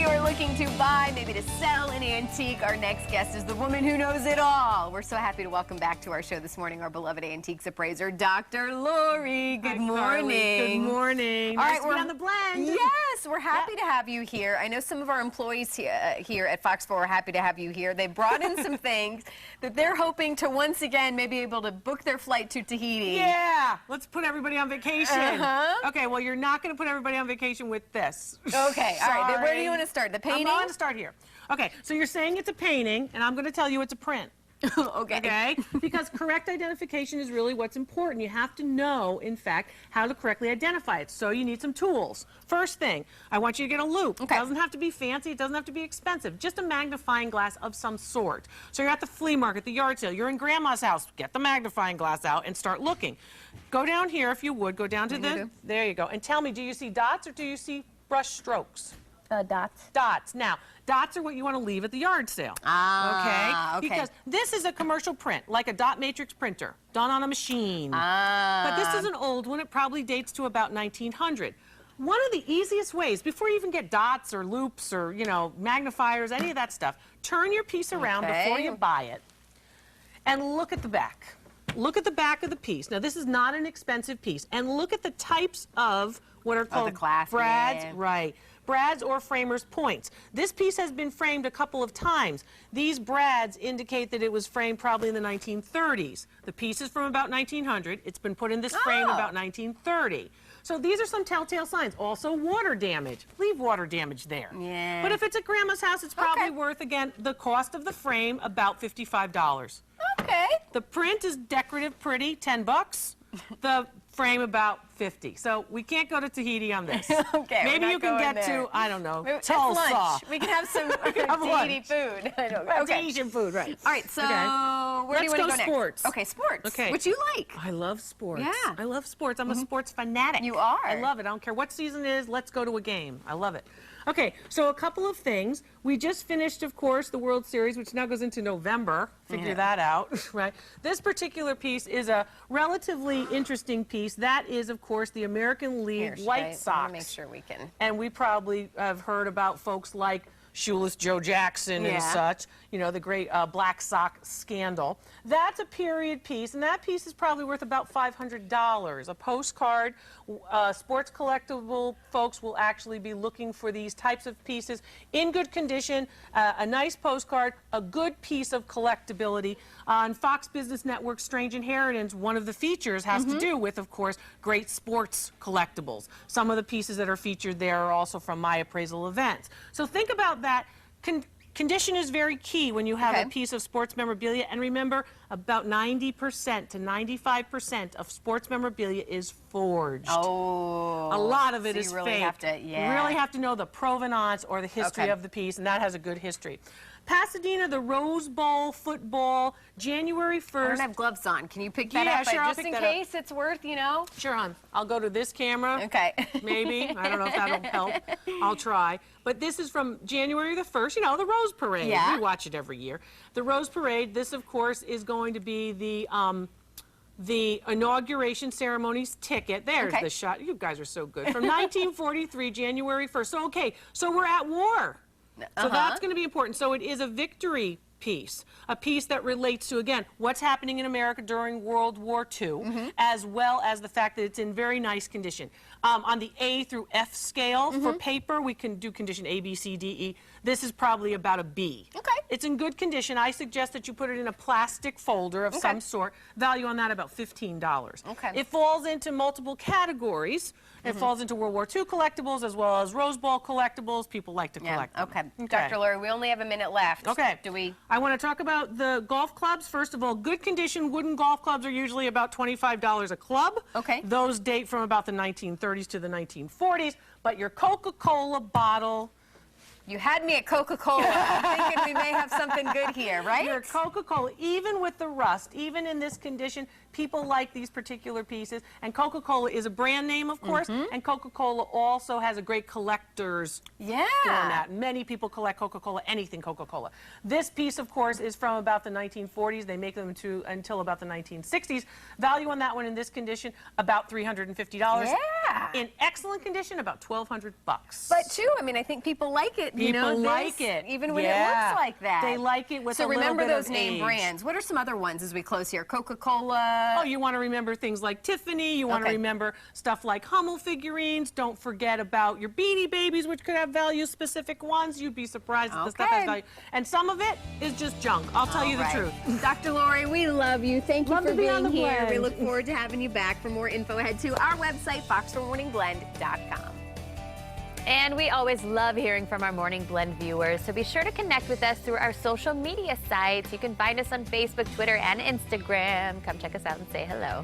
you are looking to buy, maybe to sell an antique, our next guest is the woman who knows it all. We're so happy to welcome back to our show this morning our beloved antiques appraiser, Dr. Lori. Good morning. Good morning. All nice right, to we're be on the blend. Yes, we're happy to have you here. I know some of our employees here at Fox 4 are happy to have you here. They brought in some things that they're hoping to once again maybe able to book their flight to Tahiti. Yeah, let's put everybody on vacation. Okay, well, you're not going to put everybody on vacation with this. Okay, all right. Where do you want to start? The painting? I'm going to start here. Okay, so you're saying it's a painting, and I'm going to tell you it's a print. Okay? Because correct identification is really what's important. You have to know, in fact, how to correctly identify it. So you need some tools. First thing, I want you to get a loupe. Okay. It doesn't have to be fancy. It doesn't have to be expensive. Just a magnifying glass of some sort. So you're at the flea market, the yard sale. You're in Grandma's house. Get the magnifying glass out and start looking. Go down here, if you would. Go down to the... There you go. And tell me, do you see dots or do you see brush strokes? Dots. Dots. Now, dots are what you want to leave at the yard sale. Okay? Because this is a commercial print, like a dot matrix printer, done on a machine. But this is an old one. It probably dates to about 1900. One of the easiest ways, before you even get dots or loupes or, you know, magnifiers, any of that stuff, turn your piece around before you buy it and look at the back. Look at the back of the piece. Now, this is not an expensive piece. And look at the types of what are called brads. Right. Brads or framers' points. This piece has been framed a couple of times. These brads indicate that it was framed probably in the 1930s. The piece is from about 1900. It's been put in this frame about 1930. So these are some telltale signs. Also, water damage. Leave water damage there. Yeah. But if it's at Grandma's house, it's probably worth, again, the cost of the frame, about $55. Okay. The print is decorative, pretty, 10 bucks. The frame about 50. So we can't go to Tahiti on this. Okay. Maybe you can get to, I don't know, Tulsa. Lunch. We can have some Tahiti food. I don't know. Tahitian food, right. All right, so where do you want to go next? Sports. Okay, sports. Okay. Which you like. I love sports. Yeah. I love sports. I'm a sports fanatic. You are. I love it. I don't care what season it is. Let's go to a game. I love it. Okay, so a couple of things. We just finished, of course, the World Series, which now goes into November. Figure that out, right? This particular piece is a relatively interesting piece. That is, of course, the American League White Sox. I want to make sure we can. And we probably have heard about folks like Shoeless Joe Jackson and such, you know, the great Black Sox scandal. That's a period piece, and that piece is probably worth about $500. A postcard. Sports collectible folks will actually be looking for these types of pieces in good condition, a nice postcard, a good piece of collectability. On Fox Business Network Strange Inheritance, one of the features has to do with, of course, great sports collectibles. Some of the pieces that are featured there are also from my appraisal events. So think about that. Condition is very key when you have a piece of sports memorabilia. And remember, about 90% to 95% of sports memorabilia is forged. Oh. A lot of it is really fake. You really have to know the provenance or the history of the piece, and that has a good history. Pasadena, the Rose Bowl football, January 1st. I don't have gloves on. Can you pick that up? Sure, just in case it's worth, you know? Sure, hon. I'll go to this camera. Okay. Maybe. I don't know if that'll help. I'll try. But this is from January the 1st, you know, the Rose Parade. Yeah. We watch it every year. The Rose Parade, this, of course, is going to be the inauguration ceremony's ticket. There's the shot. You guys are so good. From 1943, January 1st. So, okay, so we're at war. So that's going to be important. So it is a victory piece, a piece that relates to, again, what's happening in America during World War II, as well as the fact that it's in very nice condition. On the A through F scale for paper, we can do condition A, B, C, D, E. This is probably about a B. Okay. It's in good condition. I suggest that you put it in a plastic folder of some sort. Value on that about $15. Okay. It falls into multiple categories. It falls into World War II collectibles as well as Rose Bowl collectibles. People like to collect them. Okay. Dr. Lori, we only have a minute left. Okay. Do we? I want to talk about the golf clubs. First of all, good condition wooden golf clubs are usually about $25 a club. Okay. Those date from about the 1930s to the 1940s. But your Coca-Cola bottle... You had me at Coca-Cola. I'm thinking we may have something good here, right? Your Coca-Cola, even with the rust, even in this condition, people like these particular pieces. And Coca-Cola is a brand name, of course, and Coca-Cola also has a great collector's format. Many people collect Coca-Cola, anything Coca-Cola. This piece, of course, is from about the 1940s. They make them until about the 1960s. Value on that one in this condition, about $350. Yeah. In excellent condition, about $1,200. But too, I mean, I think people like it. People like it. Even when it looks like that. They like it with a little bit of age. So remember those name brands. What are some other ones as we close here? Coca-Cola. Oh, you want to remember things like Tiffany. You want to remember stuff like Hummel figurines. Don't forget about your Beanie Babies, which could have value-specific ones. You'd be surprised that the stuff has value. And some of it is just junk. I'll tell you the truth. Dr. Lori, we love you. Thank you for being here. We look forward to having you back. For more info, head to our website, fox4morningblend.com. And we always love hearing from our Morning Blend viewers, so be sure to connect with us through our social media sites. You can find us on Facebook, Twitter, and Instagram. Come check us out and say hello.